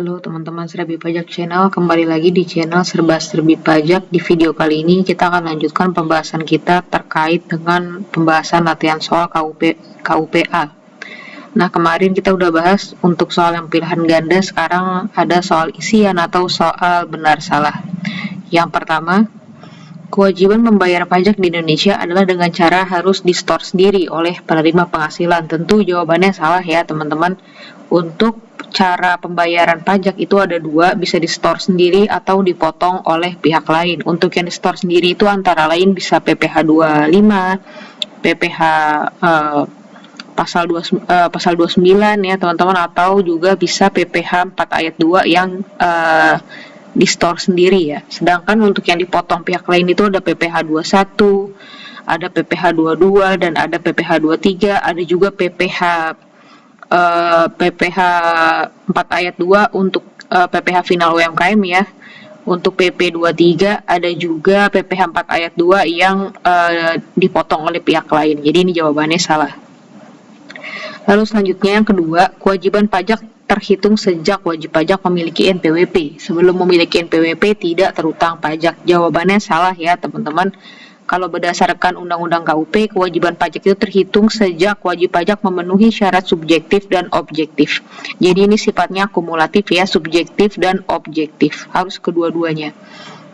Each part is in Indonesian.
Halo teman-teman Serbi Pajak Channel, kembali lagi di channel Serba-Serbi Pajak. Di video kali ini kita akan lanjutkan pembahasan kita terkait dengan pembahasan latihan soal KUPA. Nah, kemarin kita udah bahas untuk soal yang pilihan ganda, sekarang ada soal isian atau soal benar salah. Yang pertama, kewajiban membayar pajak di Indonesia adalah dengan cara harus di-store sendiri oleh penerima penghasilan. Tentu jawabannya salah ya teman-teman. Untuk cara pembayaran pajak itu ada dua, bisa di-store sendiri atau dipotong oleh pihak lain. Untuk yang di-store sendiri itu antara lain bisa PPh 25, PPh pasal 29 ya teman-teman, atau juga bisa PPh 4 ayat 2 yang di-store sendiri ya. Sedangkan untuk yang dipotong pihak lain itu ada PPh 21, ada PPh 22 dan ada PPh 23, ada juga PPh 4 ayat 2 untuk PPh final UMKM ya. Untuk PP 23 ada juga PPh 4 ayat 2 yang dipotong oleh pihak lain. Jadi ini jawabannya salah. Lalu selanjutnya yang kedua, kewajiban pajak terhitung sejak wajib pajak memiliki NPWP. Sebelum memiliki NPWP tidak terutang pajak. Jawabannya salah ya teman-teman. Kalau berdasarkan Undang-Undang KUP, kewajiban pajak itu terhitung sejak wajib pajak memenuhi syarat subjektif dan objektif. Jadi ini sifatnya kumulatif ya, subjektif dan objektif. Harus kedua-duanya.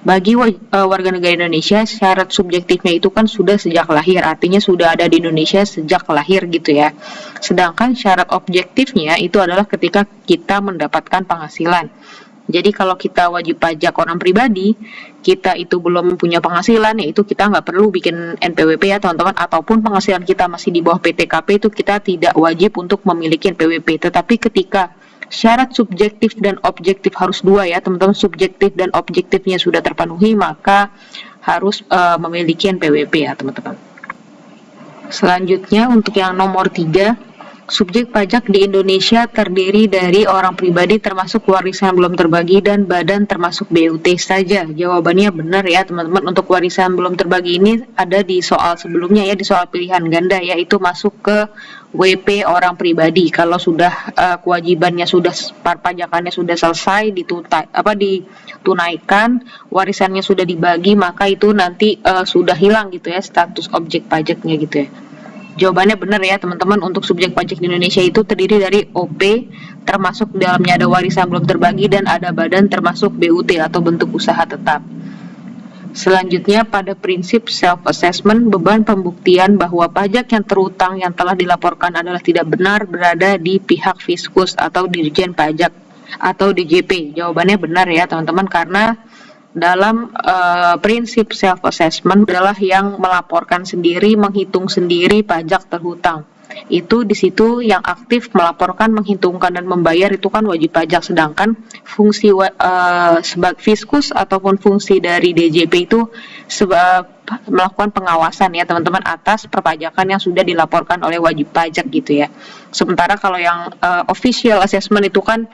Bagi warga negara Indonesia, syarat subjektifnya itu kan sudah sejak lahir, artinya sudah ada di Indonesia sejak lahir gitu ya. Sedangkan syarat objektifnya itu adalah ketika kita mendapatkan penghasilan. Jadi kalau kita wajib pajak orang pribadi, kita itu belum punya penghasilan, yaitu kita nggak perlu bikin NPWP ya teman-teman, ataupun penghasilan kita masih di bawah PTKP itu kita tidak wajib untuk memiliki NPWP. Tetapi ketika syarat subjektif dan objektif harus dua ya teman-teman, subjektif dan objektifnya sudah terpenuhi, maka harus memiliki NPWP ya teman-teman. Selanjutnya untuk yang nomor 3, subjek pajak di Indonesia terdiri dari orang pribadi termasuk warisan belum terbagi dan badan termasuk BUT saja. Jawabannya benar ya teman-teman. Untuk warisan belum terbagi ini ada di soal sebelumnya ya, di soal pilihan ganda, yaitu masuk ke WP orang pribadi. Kalau sudah kewajibannya sudah, pajakannya sudah selesai, ditunaikan, warisannya sudah dibagi, maka itu nanti sudah hilang gitu ya status objek pajaknya gitu ya. Jawabannya benar ya teman-teman. Untuk subjek pajak di Indonesia itu terdiri dari OP, termasuk dalamnya ada warisan belum terbagi, dan ada badan termasuk BUT atau bentuk usaha tetap. Selanjutnya pada prinsip self-assessment, beban pembuktian bahwa pajak yang terutang yang telah dilaporkan adalah tidak benar berada di pihak Fiskus atau Dirjen Pajak atau DJP. Jawabannya benar ya teman-teman, karena dalam prinsip self-assessment adalah yang melaporkan sendiri, menghitung sendiri pajak terhutang. Itu di situ yang aktif melaporkan, menghitungkan dan membayar itu kan wajib pajak. Sedangkan fungsi sebagai Fiskus ataupun fungsi dari DJP itu melakukan pengawasan ya teman-teman atas perpajakan yang sudah dilaporkan oleh wajib pajak gitu ya. Sementara kalau yang official assessment itu kan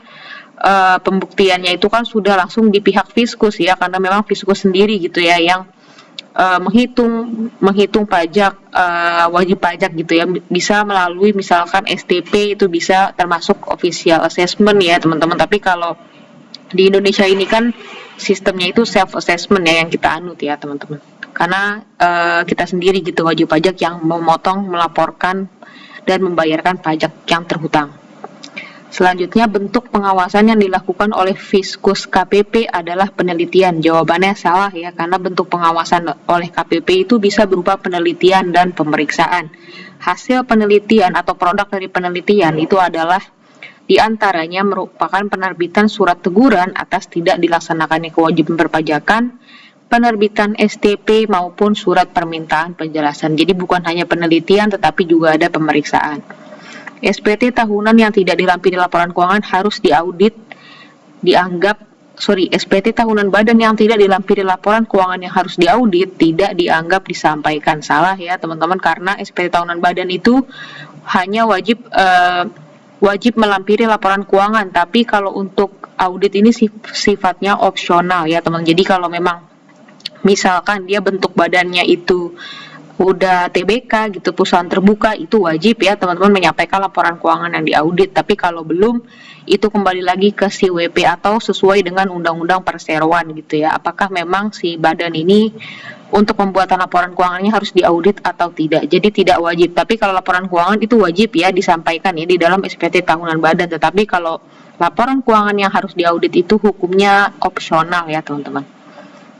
pembuktiannya itu kan sudah langsung di pihak Fiskus ya, karena memang Fiskus sendiri gitu ya yang menghitung pajak, wajib pajak gitu ya, bisa melalui misalkan STP, itu bisa termasuk official assessment ya teman-teman. Tapi kalau di Indonesia ini kan sistemnya itu self assessment ya yang kita anut ya teman-teman, karena kita sendiri gitu wajib pajak yang memotong, melaporkan dan membayarkan pajak yang terhutang. Selanjutnya, bentuk pengawasan yang dilakukan oleh Fiskus KPP adalah penelitian. Jawabannya salah ya, karena bentuk pengawasan oleh KPP itu bisa berupa penelitian dan pemeriksaan. Hasil penelitian atau produk dari penelitian itu adalah diantaranya merupakan penerbitan surat teguran atas tidak dilaksanakannya kewajiban perpajakan, penerbitan STP maupun surat permintaan penjelasan. Jadi bukan hanya penelitian tetapi juga ada pemeriksaan. SPT tahunan yang tidak dilampiri laporan keuangan harus diaudit, SPT tahunan badan yang tidak dilampiri laporan keuangan yang harus diaudit tidak dianggap disampaikan. Salah ya teman-teman, karena SPT tahunan badan itu hanya wajib melampiri laporan keuangan, tapi kalau untuk audit ini sifatnya opsional ya teman. Jadi kalau memang misalkan dia bentuk badannya itu udah TBK gitu, perusahaan terbuka, itu wajib ya teman-teman menyampaikan laporan keuangan yang diaudit. Tapi kalau belum, itu kembali lagi ke si WP atau sesuai dengan undang-undang perseroan gitu ya. Apakah memang si badan ini untuk pembuatan laporan keuangannya harus diaudit atau tidak. Jadi tidak wajib. Tapi kalau laporan keuangan itu wajib ya disampaikan ya di dalam SPT tahunan badan. Tetapi kalau laporan keuangan yang harus diaudit itu hukumnya opsional ya teman-teman.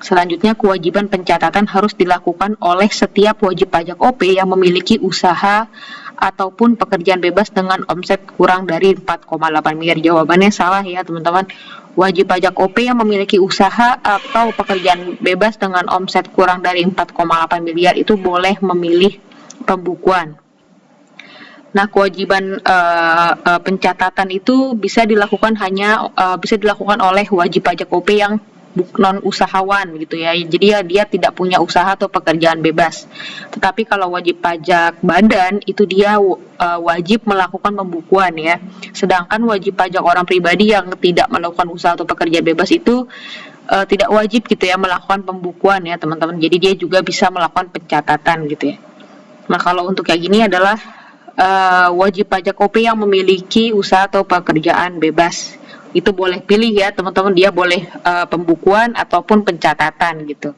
Selanjutnya, kewajiban pencatatan harus dilakukan oleh setiap wajib pajak OP yang memiliki usaha ataupun pekerjaan bebas dengan omset kurang dari 4,8 miliar. Jawabannya salah ya teman-teman. Wajib pajak OP yang memiliki usaha atau pekerjaan bebas dengan omset kurang dari 4,8 miliar itu boleh memilih pembukuan. Nah, kewajiban pencatatan itu bisa dilakukan oleh wajib pajak OP yang non usahawan gitu ya. Jadi dia tidak punya usaha atau pekerjaan bebas. Tetapi kalau wajib pajak badan itu dia wajib melakukan pembukuan ya. Sedangkan wajib pajak orang pribadi yang tidak melakukan usaha atau pekerjaan bebas itu tidak wajib gitu ya melakukan pembukuan ya teman-teman. Jadi dia juga bisa melakukan pencatatan gitu ya. Nah, kalau untuk kayak gini adalah wajib pajak OP yang memiliki usaha atau pekerjaan bebas. Itu boleh pilih ya teman-teman, dia boleh pembukuan ataupun pencatatan gitu.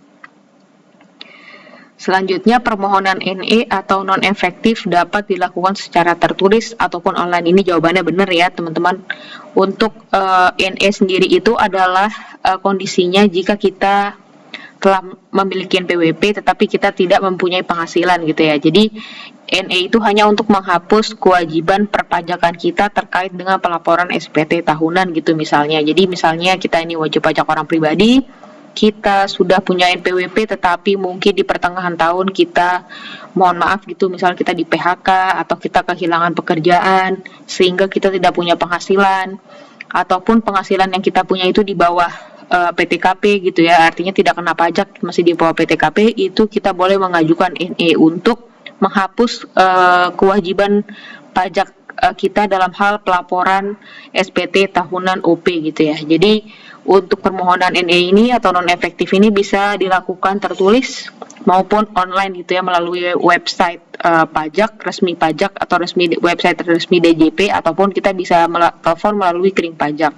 Selanjutnya, permohonan NE atau non-efektif dapat dilakukan secara tertulis ataupun online. Ini jawabannya benar ya teman-teman. Untuk NE sendiri itu adalah kondisinya jika kita telah memiliki NPWP tetapi kita tidak mempunyai penghasilan gitu ya. Jadi NE itu hanya untuk menghapus kewajiban perpajakan kita terkait dengan pelaporan SPT tahunan gitu misalnya. Jadi misalnya kita ini wajib pajak orang pribadi, kita sudah punya NPWP tetapi mungkin di pertengahan tahun kita mohon maaf gitu, misalnya kita di PHK atau kita kehilangan pekerjaan sehingga kita tidak punya penghasilan, ataupun penghasilan yang kita punya itu di bawah PTKP gitu ya, artinya tidak kena pajak, masih di bawah PTKP, itu kita boleh mengajukan NE untuk menghapus kewajiban pajak kita dalam hal pelaporan SPT tahunan OP gitu ya. Jadi untuk permohonan NE ini atau non efektif ini bisa dilakukan tertulis maupun online gitu ya melalui website pajak resmi pajak atau website resmi DJP, ataupun kita bisa telepon melalui kering pajak.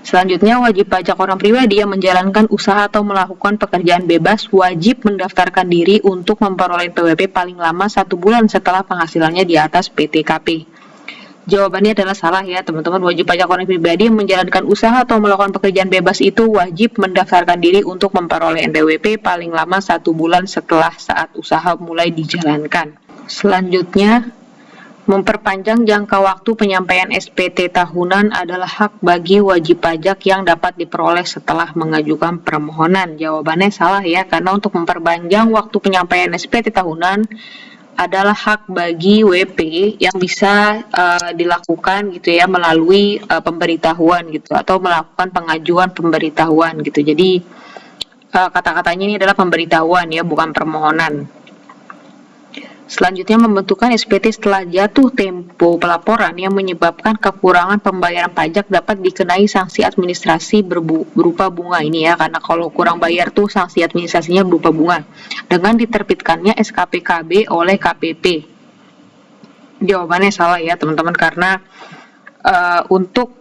Selanjutnya, wajib pajak orang pribadi yang menjalankan usaha atau melakukan pekerjaan bebas wajib mendaftarkan diri untuk memperoleh PWP paling lama 1 bulan setelah penghasilannya di atas PTKP. Jawabannya adalah salah ya teman-teman. Wajib pajak orang pribadi yang menjalankan usaha atau melakukan pekerjaan bebas itu wajib mendaftarkan diri untuk memperoleh NPWP paling lama 1 bulan setelah saat usaha mulai dijalankan. Selanjutnya, memperpanjang jangka waktu penyampaian SPT tahunan adalah hak bagi wajib pajak yang dapat diperoleh setelah mengajukan permohonan. Jawabannya salah ya, karena untuk memperpanjang waktu penyampaian SPT tahunan adalah hak bagi WP yang bisa dilakukan gitu ya melalui pemberitahuan gitu, atau melakukan pengajuan pemberitahuan gitu. Jadi kata-katanya ini adalah pemberitahuan ya, bukan permohonan. Selanjutnya, membentukkan SPT setelah jatuh tempo pelaporan yang menyebabkan kekurangan pembayaran pajak dapat dikenai sanksi administrasi berupa bunga ini ya, karena kalau kurang bayar tuh sanksi administrasinya berupa bunga dengan diterbitkannya SKPKB oleh KPP. Jawabannya salah ya teman-teman, karena untuk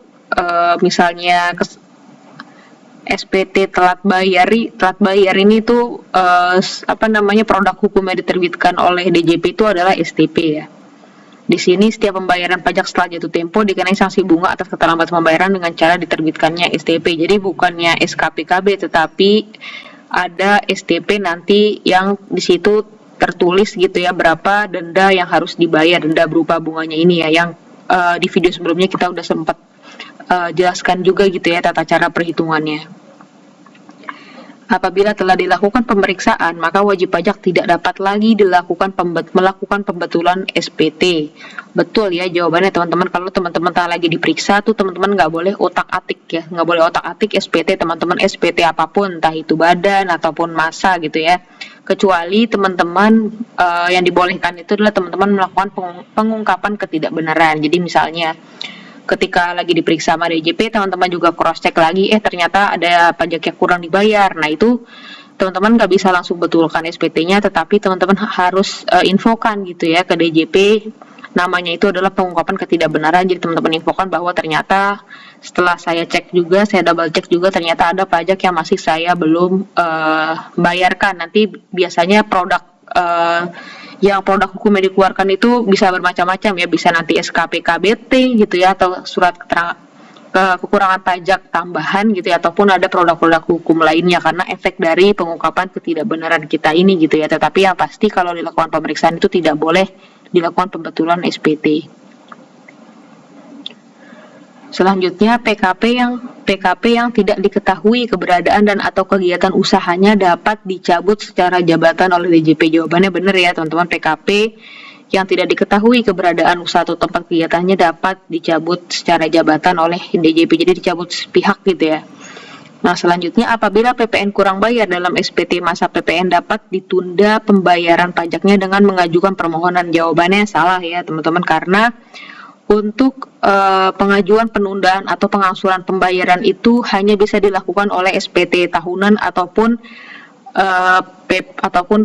misalnya SPT telat bayar ini tuh produk hukum yang diterbitkan oleh DJP itu adalah STP ya. Di sini setiap pembayaran pajak setelah jatuh tempo dikenai sanksi bunga atas keterlambatan pembayaran dengan cara diterbitkannya STP. Jadi bukannya SKPKB tetapi ada STP nanti yang di situ tertulis gitu ya berapa denda yang harus dibayar, denda berupa bunganya ini ya, yang di video sebelumnya kita udah sempat jelaskan juga gitu ya tata cara perhitungannya. Apabila telah dilakukan pemeriksaan, maka wajib pajak tidak dapat lagi melakukan pembetulan SPT. Betul ya jawabannya teman-teman. Kalau teman-teman lagi diperiksa tuh teman-teman nggak boleh otak-atik ya, nggak boleh otak-atik SPT teman-teman, SPT apapun, entah itu badan ataupun massa gitu ya. Kecuali teman-teman yang dibolehkan itu adalah teman-teman melakukan pengungkapan ketidakbenaran. Jadi misalnya ketika lagi diperiksa sama DJP, teman-teman juga cross check lagi, ternyata ada pajak yang kurang dibayar. Nah itu teman-teman nggak bisa langsung betulkan SPT-nya, tetapi teman-teman harus infokan gitu ya ke DJP. Namanya itu adalah pengungkapan ketidakbenaran. Jadi teman-teman infokan bahwa ternyata setelah saya cek juga, saya double cek juga, ternyata ada pajak yang masih saya belum bayarkan. Nanti biasanya yang produk hukum yang dikeluarkan itu bisa bermacam-macam ya, bisa nanti SKP KBT gitu ya, atau surat keterangan kekurangan pajak tambahan gitu ya, ataupun ada produk-produk hukum lainnya karena efek dari pengungkapan ketidakbenaran kita ini gitu ya. Tetapi yang pasti kalau dilakukan pemeriksaan itu tidak boleh dilakukan pembetulan SPT. Selanjutnya PKP yang tidak diketahui keberadaan dan atau kegiatan usahanya dapat dicabut secara jabatan oleh DJP. Jawabannya benar ya teman-teman, PKP yang tidak diketahui keberadaan usaha atau tempat kegiatannya dapat dicabut secara jabatan oleh DJP, jadi dicabut sepihak gitu ya. Nah selanjutnya, apabila PPN kurang bayar dalam SPT masa PPN dapat ditunda pembayaran pajaknya dengan mengajukan permohonan. Jawabannya salah ya teman-teman, karena untuk pengajuan penundaan atau pengangsuran pembayaran itu hanya bisa dilakukan oleh SPT tahunan ataupun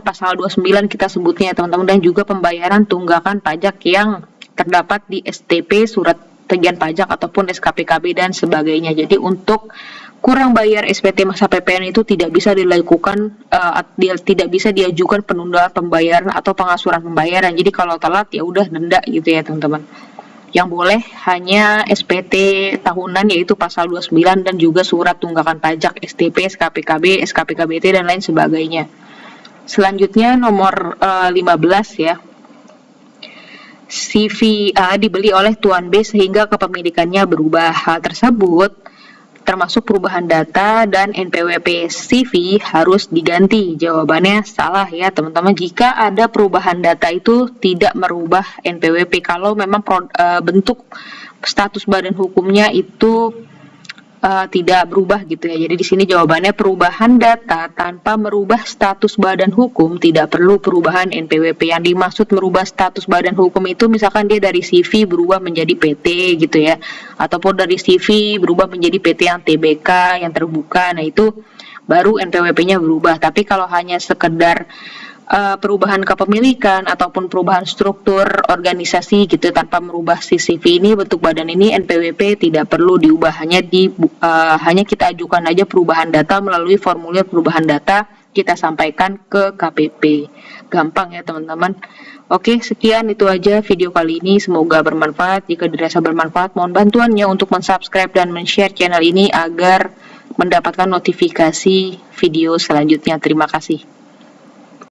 pasal 29 kita sebutnya ya teman-teman, dan juga pembayaran tunggakan pajak yang terdapat di STP, surat tagihan pajak ataupun SKPKB dan sebagainya. Jadi untuk kurang bayar SPT masa PPN itu tidak bisa dilakukan, tidak bisa diajukan penundaan pembayaran atau pengangsuran pembayaran. Jadi kalau telat ya udah denda gitu ya teman-teman. Yang boleh hanya SPT tahunan yaitu pasal 29 dan juga surat tunggakan pajak STP, SKPKB, SKPKBT dan lain sebagainya. Selanjutnya nomor 15 ya. CV A dibeli oleh tuan B sehingga kepemilikannya berubah. Hal tersebut termasuk perubahan data dan NPWP CV harus diganti. Jawabannya salah ya teman-teman. Jika ada perubahan data itu tidak merubah NPWP kalau memang bentuk status badan hukumnya itu tidak berubah gitu ya. Jadi di sini jawabannya perubahan data tanpa merubah status badan hukum tidak perlu perubahan NPWP. Yang dimaksud merubah status badan hukum itu misalkan dia dari CV berubah menjadi PT gitu ya, ataupun dari CV berubah menjadi PT yang TBK yang terbuka. Nah itu baru NPWP-nya berubah. Tapi kalau hanya sekedar perubahan kepemilikan ataupun perubahan struktur organisasi gitu tanpa merubah si CV ini, bentuk badan ini, NPWP tidak perlu diubah, hanya kita ajukan aja perubahan data melalui formulir perubahan data, kita sampaikan ke KPP. Gampang ya teman-teman. Oke, sekian itu aja video kali ini, semoga bermanfaat. Jika dirasa bermanfaat, mohon bantuannya untuk mensubscribe dan men-share channel ini agar mendapatkan notifikasi video selanjutnya. Terima kasih.